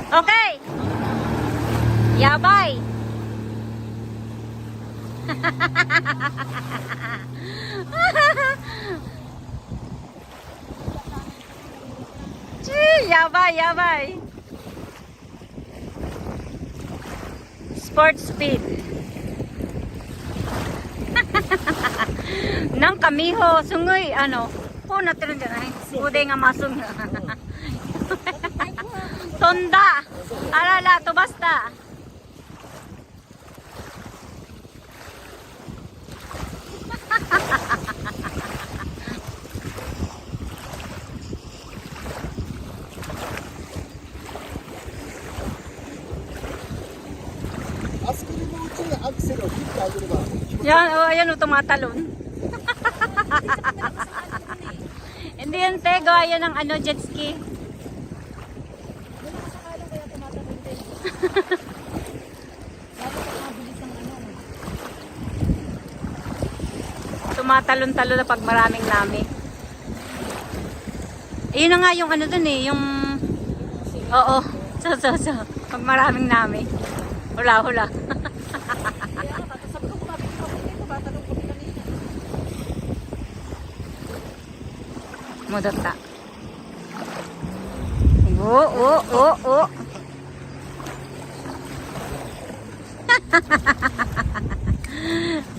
Okay. Yabay. Yabay, yabay. Sport speed. Nang kamiho, sungoy, ano, po natin dyan ay, buday nga masung. Tonda. Alala, to basta. Yan, oh, ayan, oh, tumatalon. Hindi yan, te, gawa yan ng ano, jet ski. Tumatalon-talon na pag maraming nami. Ayun na nga yung ano dun eh, yung... Oo, so. Pag maraming nami. Hula-hula. Mudota. Oo.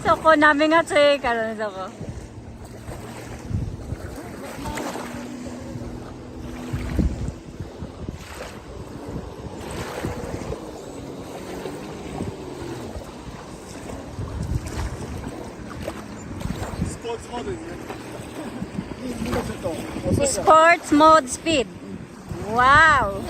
Soko namin nga say karon soko. Sports mode speed. Wow.